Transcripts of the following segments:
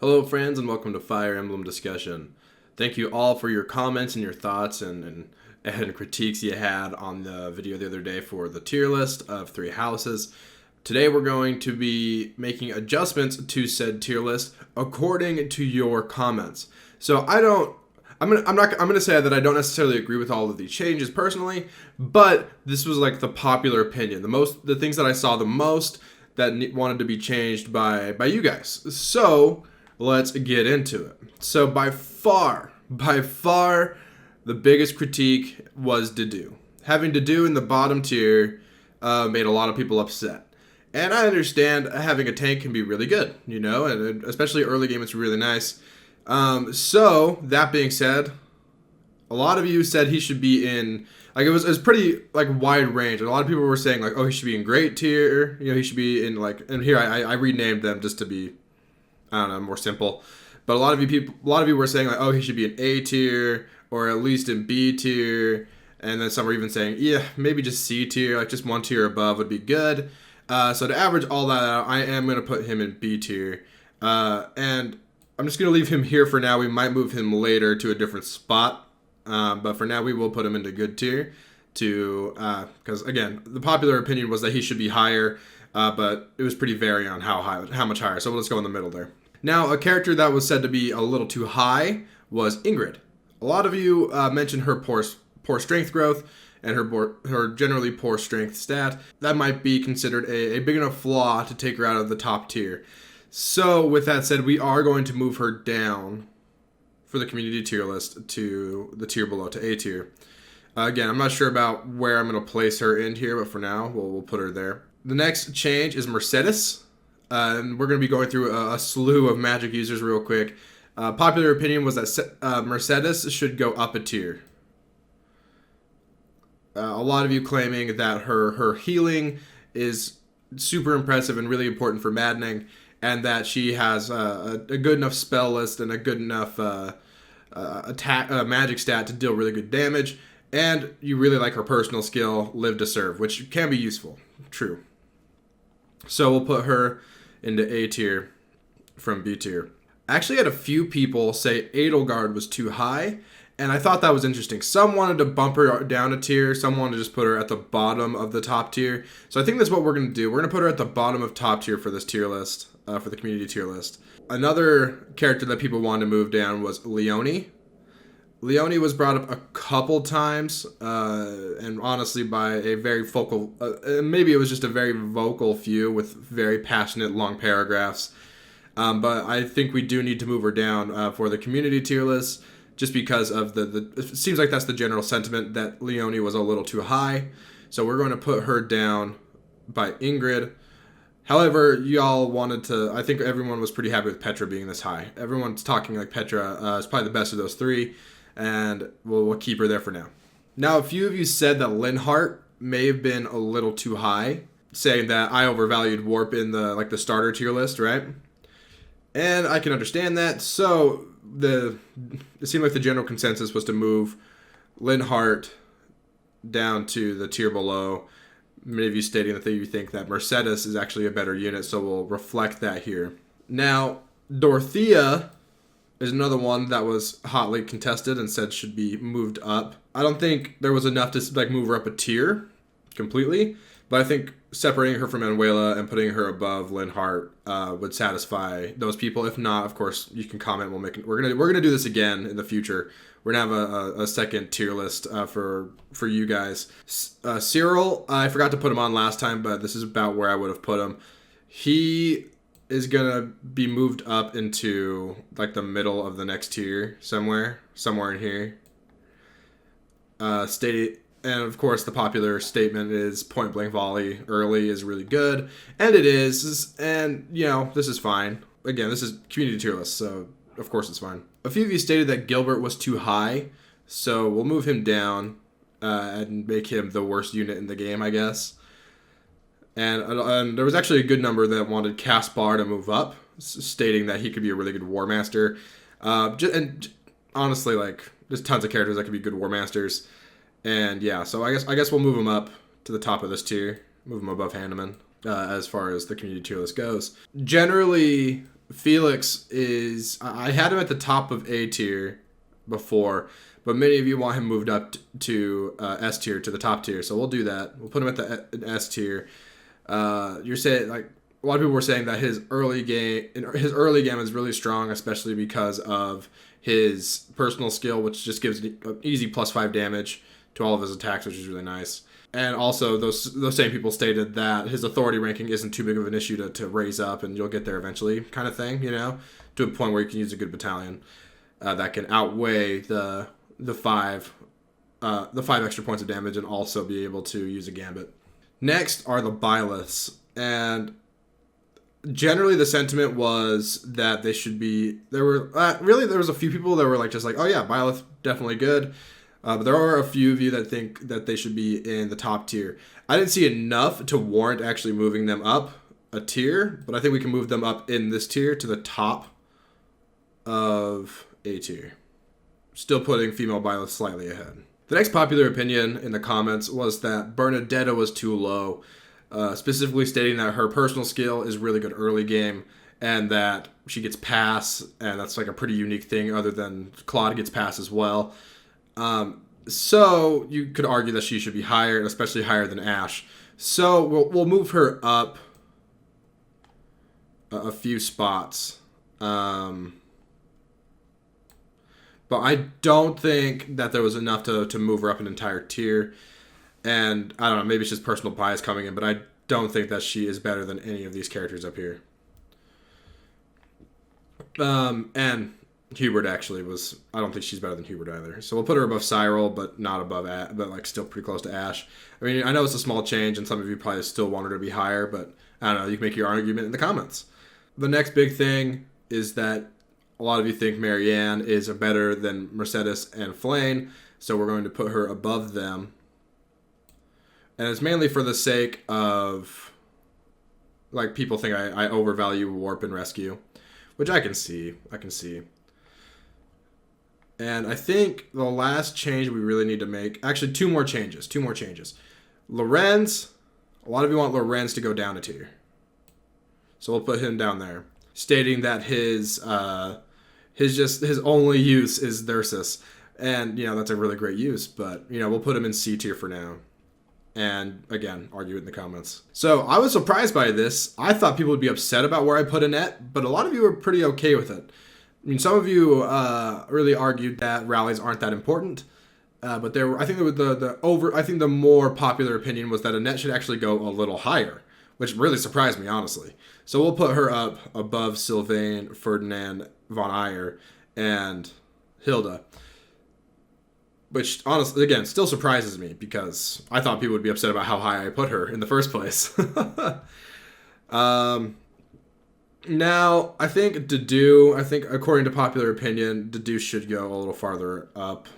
Hello friends and welcome to Fire Emblem Discussion. Thank you all for your comments and your thoughts and critiques you had on the video the other day for the tier list of 3 houses. Today we're going to be making adjustments to said tier list according to your comments. So I'm gonna say that I don't necessarily agree with all of the changes personally, but this was like the popular opinion, the things that I saw the most that wanted to be changed by you guys. So let's get into it. So by far, the biggest critique was Dedue. Having Dedue in the bottom tier made a lot of people upset. And I understand having a tank can be really good, and especially early game, it's really nice. So that being said, a lot of you said he should be in, it was pretty wide range. And a lot of people were saying oh, he should be in great tier, he should be in and here I renamed them just to be, I don't know, more simple. But a lot of you were saying oh, he should be in A tier or at least in B tier, and then some were even saying maybe just C tier, just one tier above would be good. So to average all that out, I am going to put him in B tier, and I'm just going to leave him here for now. We might move him later to a different spot, but for now we will put him into good tier because again, the popular opinion was that he should be higher, but it was pretty varying on how much higher. So let's go in the middle there. Now, a character that was said to be a little too high was Ingrid. A lot of you mentioned her poor strength growth and her generally poor strength stat. That might be considered a big enough flaw to take her out of the top tier. So with that said, we are going to move her down for the community tier list to the tier below, to A tier. Again, I'm not sure about where I'm going to place her in here, but for now, we'll put her there. The next change is Mercedes. And we're going to be going through a slew of magic users real quick. Popular opinion was that Mercedes should go up a tier. A lot of you claiming that her healing is super impressive and really important for maddening, and that she has a good enough spell list and a good enough magic stat to deal really good damage, and you really like her personal skill, Live to Serve, which can be useful. True. So we'll put her into A tier from B tier. I actually had a few people say Edelgard was too high, and I thought that was interesting. Some wanted to bump her down a tier, some wanted to just put her at the bottom of the top tier. So I think that's what we're going to do. We're going to put her at the bottom of top tier for this tier list, for the community tier list. Another character that people wanted to move down was Leone. Leone was brought up a couple times, and honestly by a very vocal, maybe it was just a very vocal few with very passionate long paragraphs. But I think we do need to move her down for the community tier list, just because of it seems like that's the general sentiment that Leone was a little too high. So we're going to put her down by Ingrid. However, y'all wanted to, I think everyone was pretty happy with Petra being this high. Everyone's talking like Petra is probably the best of those 3. And we'll keep her there for now. Now, a few of you said that Linhart may have been a little too high, saying that I overvalued Warp in the starter tier list, right? And I can understand that. So it seemed like the general consensus was to move Linhart down to the tier below. Many of you stating that you think that Mercedes is actually a better unit, so we'll reflect that here. Now, Dorothea is another one that was hotly contested and said should be moved up. I don't think there was enough to move her up a tier completely, but I think separating her from Manuela and putting her above Linhart would satisfy those people. If not, of course, you can comment. We're gonna do this again in the future. We're gonna have a second tier list for you guys. Cyril, I forgot to put him on last time, but this is about where I would have put him. He is gonna be moved up into the middle of the next tier somewhere in here. And of course the popular statement is point blank volley early is really good, and it is, and this is fine. Again, this is community tier list, so of course it's fine. A few of you stated that Gilbert was too high, so we'll move him down and make him the worst unit in the game, I guess. And there was actually a good number that wanted Caspar to move up, stating that he could be a really good War Master. And honestly, there's tons of characters that could be good War Masters. And yeah, so I guess we'll move him up to the top of this tier, move him above Hanneman, as far as the community tier list goes. Generally, Felix is... I had him at the top of A tier before, but many of you want him moved up to S tier, to the top tier. So we'll do that. We'll put him at the S tier. You're saying, like, a lot of people were saying that his early game is really strong, especially because of his personal skill, which just gives an easy +5 damage to all of his attacks, which is really nice. And also, those same people stated that his authority ranking isn't too big of an issue to raise up, and you'll get there eventually, kind of thing, to a point where you can use a good battalion that can outweigh the 5 extra points of damage and also be able to use a gambit. Next are the Byleths, and generally the sentiment was that they should be... There was a few people that were oh yeah, Byleth definitely good. But there are a few of you that think that they should be in the top tier. I didn't see enough to warrant actually moving them up a tier, but I think we can move them up in this tier to the top of A tier. Still putting female Byleth slightly ahead. The next popular opinion in the comments was that Bernadetta was too low, specifically stating that her personal skill is really good early game and that she gets pass, and that's like a pretty unique thing other than Claude gets pass as well. So you could argue that she should be higher, and especially higher than Ash. So we'll move her up a few spots. But I don't think that there was enough to move her up an entire tier. And I don't know, maybe it's just personal bias coming in, but I don't think that she is better than any of these characters up here. And Hubert actually was... I don't think she's better than Hubert either. So we'll put her above Cyril, but not above... but like still pretty close to Ash. I mean, I know it's a small change, and some of you probably still want her to be higher, but I don't know, you can make your argument in the comments. The next big thing is that a lot of you think Marianne is better than Mercedes and Flayn, so we're going to put her above them. And it's mainly for the sake of... like, people think I overvalue Warp and Rescue, which I can see. And I think the last change we really need to make... Actually, two more changes. Lorenz. A lot of you want Lorenz to go down a tier. So we'll put him down there. Stating that his only use is Thyrsus. And, that's a really great use. But, we'll put him in C tier for now. And, again, argue it in the comments. So, I was surprised by this. I thought people would be upset about where I put Annette. But a lot of you were pretty okay with it. I mean, some of you really argued that rallies aren't that important, but I think the more popular opinion was that Annette should actually go a little higher, which really surprised me, honestly. So we'll put her up above Sylvain, Ferdinand, Von Eyre, and Hilda, which honestly, again, still surprises me because I thought people would be upset about how high I put her in the first place. Now, I think according to popular opinion, Dedue should go a little farther up.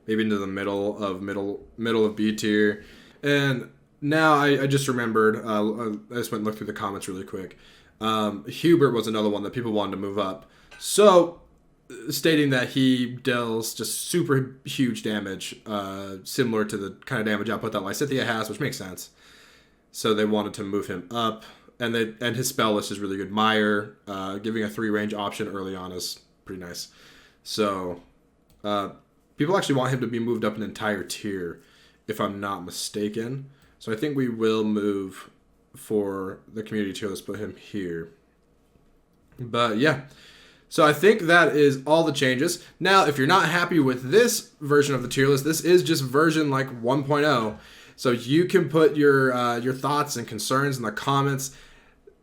Maybe into the middle of B tier. And now I just remembered, I just went and looked through the comments really quick. Hubert was another one that people wanted to move up. So, stating that he deals just super huge damage, similar to the kind of damage output that Lysithea has, which makes sense. So they wanted to move him up. And his spell list is really good. Mire, giving a 3-range option early on is pretty nice. So, people actually want him to be moved up an entire tier, if I'm not mistaken. So I think we will move for the community tier. Let's put him here. But yeah. So I think that is all the changes. Now, if you're not happy with this version of the tier list, this is just version like 1.0. So you can put your thoughts and concerns in the comments.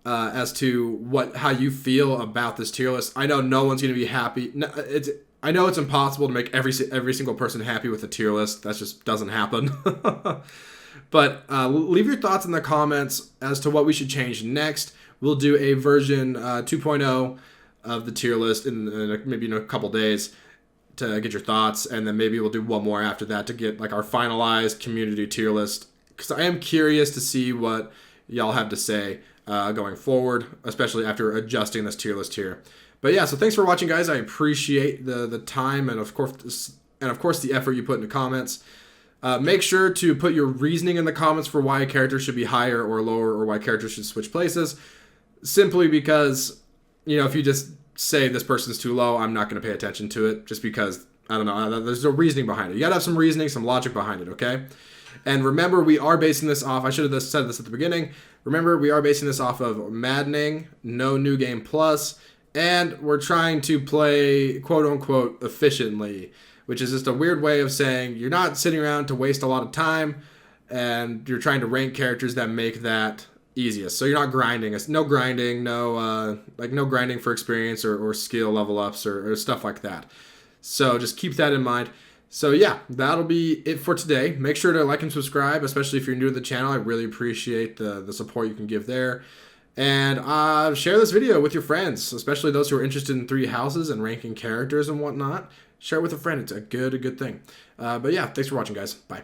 As to how you feel about this tier list. I know no one's going to be happy. I know it's impossible to make every single person happy with a tier list. That just doesn't happen. But leave your thoughts in the comments as to what we should change next. We'll do a version 2.0 of the tier list maybe in a couple days to get your thoughts, and then maybe we'll do one more after that to get like our finalized community tier list. Because I am curious to see what y'all have to say going forward, especially after adjusting this tier list here. But yeah, so thanks for watching, guys. I appreciate the time and of course the effort you put in the comments. Make sure to put your reasoning in the comments for why a character should be higher or lower, or why characters should switch places. simply because, if you just say this person's too low, I'm not going to pay attention to it just because, I don't know, there's no reasoning behind it. You got to have some reasoning, some logic behind it, okay? And remember, we are basing this off, I should have said this at the beginning, remember, we are basing this off of Maddening, no New Game Plus, and we're trying to play, quote-unquote, efficiently, which is just a weird way of saying you're not sitting around to waste a lot of time, and you're trying to rank characters that make that easiest. So you're not grinding. No grinding, no grinding for experience or skill level ups or stuff like that. So just keep that in mind. So yeah, that'll be it for today. Make sure to like and subscribe, especially if you're new to the channel. I really appreciate the support you can give there. And share this video with your friends, especially those who are interested in 3 houses and ranking characters and whatnot. Share it with a friend. It's a good thing. But yeah, thanks for watching, guys. Bye.